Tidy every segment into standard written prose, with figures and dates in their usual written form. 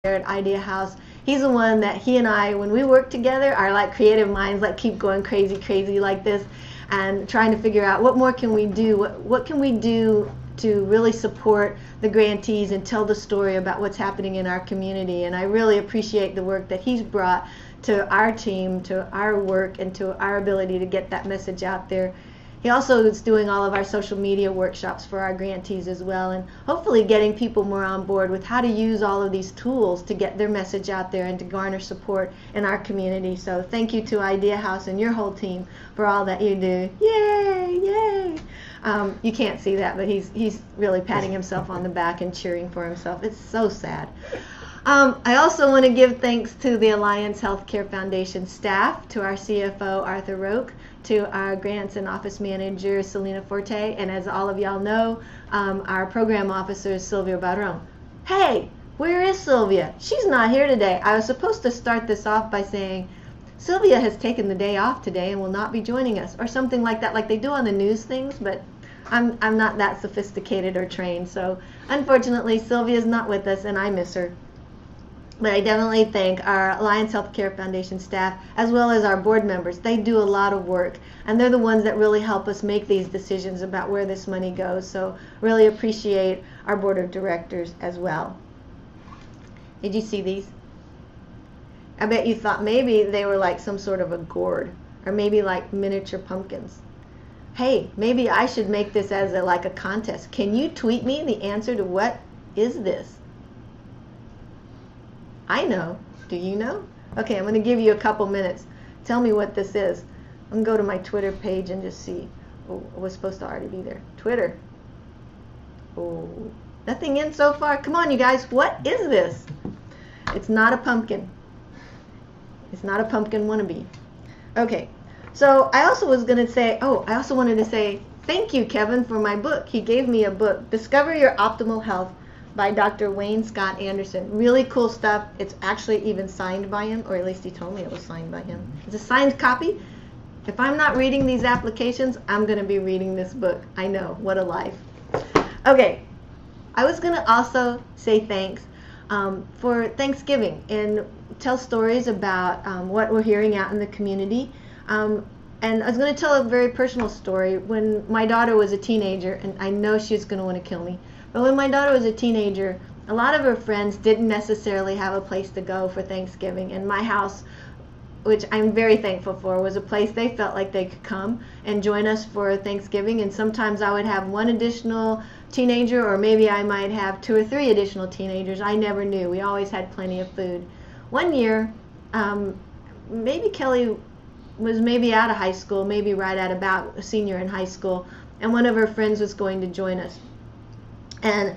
at Idea House. He's the one that he and I, when we work together, our like creative minds like keep going crazy like this, and trying to figure out what more can we do, what can we do to really support the grantees and tell the story about what's happening in our community. And I really appreciate the work that he's brought to our team, to our work, and to our ability to get that message out there. He also is doing all of our social media workshops for our grantees as well, and hopefully getting people more on board with how to use all of these tools to get their message out there and to garner support in our community. So thank you to Idea House and your whole team for all that you do. Yay, yay. You can't see that, but he's really patting himself on the back and cheering for himself. It's so sad. I also want to give thanks to the Alliance Healthcare Foundation staff, to our CFO, Arthur Roque, to our grants and office manager, Selena Forte, and as all of y'all know, our program officer, Sylvia Barron. Hey, where is Sylvia? She's not here today. I was supposed to start this off by saying, Sylvia has taken the day off today and will not be joining us, or something like that, like they do on the news things, but I'm not that sophisticated or trained, so unfortunately Sylvia's not with us and I miss her. But I definitely thank our Alliance Healthcare Foundation staff as well as our board members. They do a lot of work, and they're the ones that really help us make these decisions about where this money goes. So really appreciate our board of directors as well. Did you see these? I bet you thought maybe they were like some sort of a gourd, or maybe like miniature pumpkins. Hey, maybe I should make this as like a contest. Can you tweet me the answer to what is this? I know. Do you know? Okay, I'm going to give you a couple minutes. Tell me what this is. I'm going to go to my Twitter page and just see. Oh, I was supposed to already be there. Twitter. Oh, nothing in so far. Come on, you guys. What is this? It's not a pumpkin. It's not a pumpkin wannabe. Okay, so I also was going to say, I also wanted to say thank you, Kevin, for my book. He gave me a book, Discover Your Optimal Health, by Dr. Wayne Scott Anderson. Really cool stuff. It's actually even signed by him, or at least he told me it was signed by him. It's a signed copy. If I'm not reading these applications, I'm going to be reading this book. I know, what a life. Okay, I was going to also say thanks for Thanksgiving and tell stories about what we're hearing out in the community. And I was going to tell a very personal story. When my daughter was a teenager, and I know she's going to want to kill me, but when my daughter was a teenager, a lot of her friends didn't necessarily have a place to go for Thanksgiving. And my house, which I'm very thankful for, was a place they felt like they could come and join us for Thanksgiving. And sometimes I would have one additional teenager, or maybe I might have 2 or 3 additional teenagers. I never knew. We always had plenty of food. One year, maybe Kelly was maybe out of high school, maybe right at about a senior in high school, and one of her friends was going to join us. And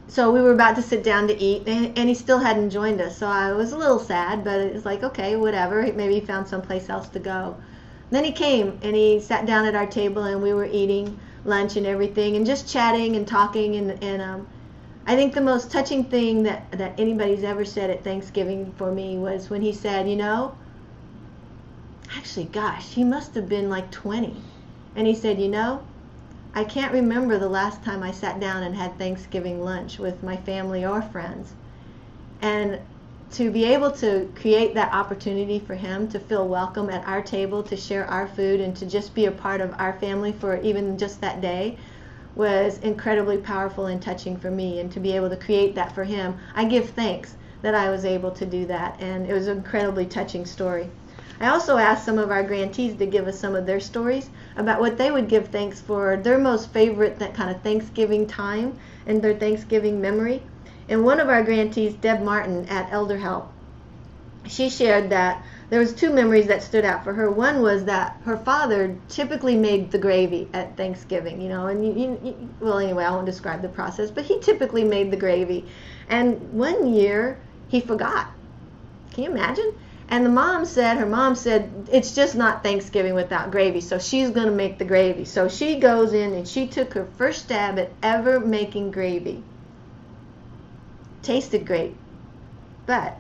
so we were about to sit down to eat, and he still hadn't joined us. So I was a little sad, but it was like, okay, whatever. Maybe he found someplace else to go. Then he came, and he sat down at our table, and we were eating lunch and everything, and just chatting and talking. And I think the most touching thing that anybody's ever said at Thanksgiving for me was when he said, actually, gosh, he must have been like 20. And he said, I can't remember the last time I sat down and had Thanksgiving lunch with my family or friends. And to be able to create that opportunity for him to feel welcome at our table, to share our food, and to just be a part of our family for even just that day was incredibly powerful and touching for me. And to be able to create that for him, I give thanks that I was able to do that. And it was an incredibly touching story. I also asked some of our grantees to give us some of their stories about what they would give thanks for, their most favorite that kind of Thanksgiving time and their Thanksgiving memory. And one of our grantees, Deb Martin at Elder Help, she shared that there was 2 memories that stood out for her. One was that her father typically made the gravy at Thanksgiving, and well, anyway, I won't describe the process, but he typically made the gravy. And one year he forgot. Can you imagine? And her mom said, it's just not Thanksgiving without gravy, so she's going to make the gravy. So she goes in and she took her first stab at ever making gravy. Tasted great, but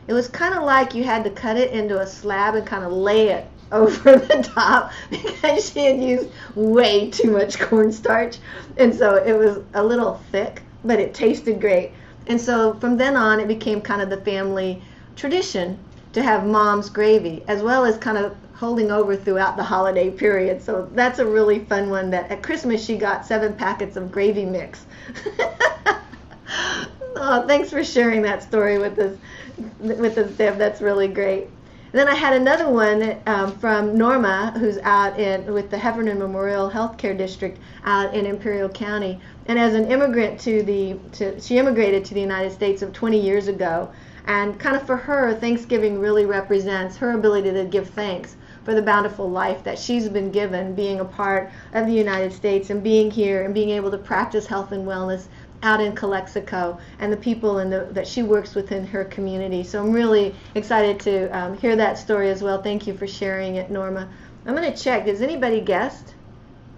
it was kind of like you had to cut it into a slab and kind of lay it over the top because she had used way too much cornstarch. And so it was a little thick, but it tasted great. And so from then on, it became kind of the family tradition to have mom's gravy, as well as kind of holding over throughout the holiday period. So that's a really fun one, that at Christmas she got 7 packets of gravy mix. Oh, thanks for sharing that story with us, Deb. That's really great. And then I had another one from Norma, who's out with the Heffernan Memorial Healthcare District out in Imperial County. And as an immigrant she immigrated to the United States 20 years ago. And kind of for her, Thanksgiving really represents her ability to give thanks for the bountiful life that she's been given, being a part of the United States and being here and being able to practice health and wellness out in Calexico and the people that she works with in her community. So I'm really excited to hear that story as well. Thank you for sharing it, Norma. I'm going to check. Has anybody guessed?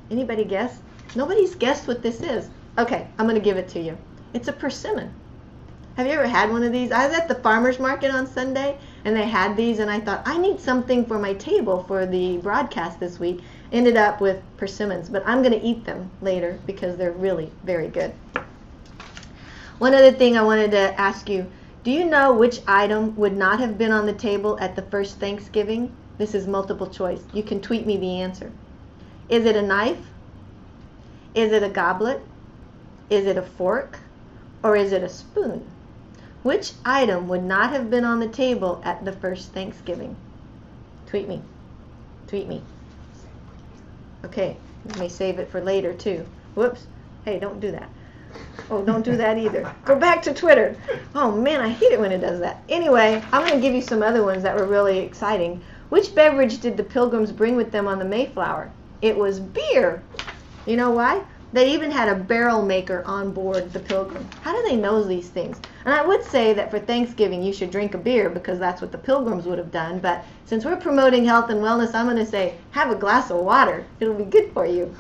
Anybody guessed? Nobody's guessed what this is. Okay, I'm going to give it to you. It's a persimmon. Have you ever had one of these? I was at the farmer's market on Sunday, and they had these, and I thought, I need something for my table for the broadcast this week. Ended up with persimmons, but I'm going to eat them later because they're really very good. One other thing I wanted to ask you, do you know which item would not have been on the table at the first Thanksgiving? This is multiple choice. You can tweet me the answer. Is it a knife? Is it a goblet? Is it a fork? Or is it a spoon? Which item would not have been on the table at the first Thanksgiving? Tweet me. Tweet me. Okay, you may save it for later too. Whoops. Hey, don't do that. Oh, don't do that either. Go back to Twitter. Oh man, I hate it when it does that. Anyway, I'm going to give you some other ones that were really exciting. Which beverage did the Pilgrims bring with them on the Mayflower? It was beer. You know why? They even had a barrel maker on board the Pilgrim. How do they know these things? And I would say that for Thanksgiving you should drink a beer because that's what the Pilgrims would have done. But since we're promoting health and wellness, I'm going to say have a glass of water. It'll be good for you.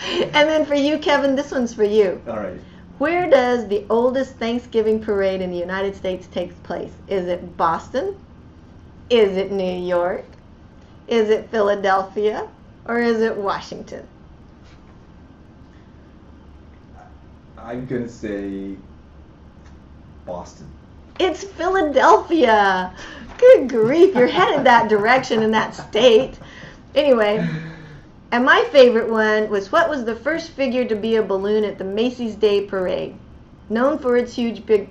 And then for you, Kevin, this one's for you. All right. Where does the oldest Thanksgiving parade in the United States take place? Is it Boston? Is it New York? Is it Philadelphia? Or is it Washington? I'm going to say Boston. It's Philadelphia. Good grief, you're headed that direction in that state. Anyway, and my favorite one was, what was the first figure to be a balloon at the Macy's Day Parade? Known for its huge big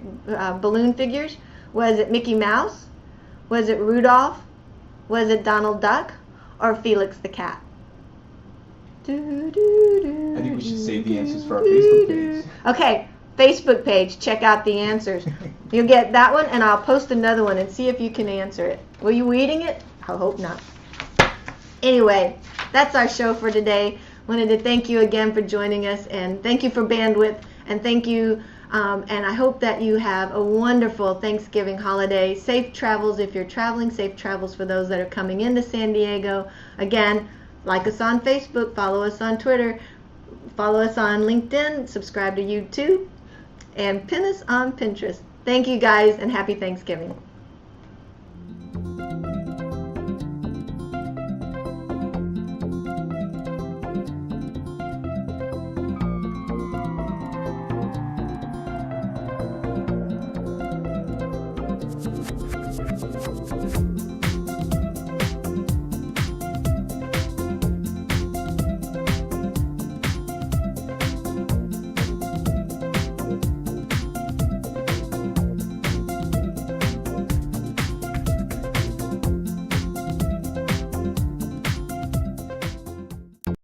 balloon figures, was it Mickey Mouse? Was it Rudolph? Was it Donald Duck? Or Felix the Cat? I think we should save the answers for our Facebook page. Okay, Facebook page. Check out the answers. You'll get that one, and I'll post another one and see if you can answer it. Were you reading it? I hope not. Anyway, that's our show for today. Wanted to thank you again for joining us, and thank you for bandwidth, and thank you, and I hope that you have a wonderful Thanksgiving holiday. Safe travels if you're traveling. Safe travels for those that are coming into San Diego. Again, like us on Facebook, follow us on Twitter, follow us on LinkedIn, subscribe to YouTube, and pin us on Pinterest. Thank you guys, and happy Thanksgiving.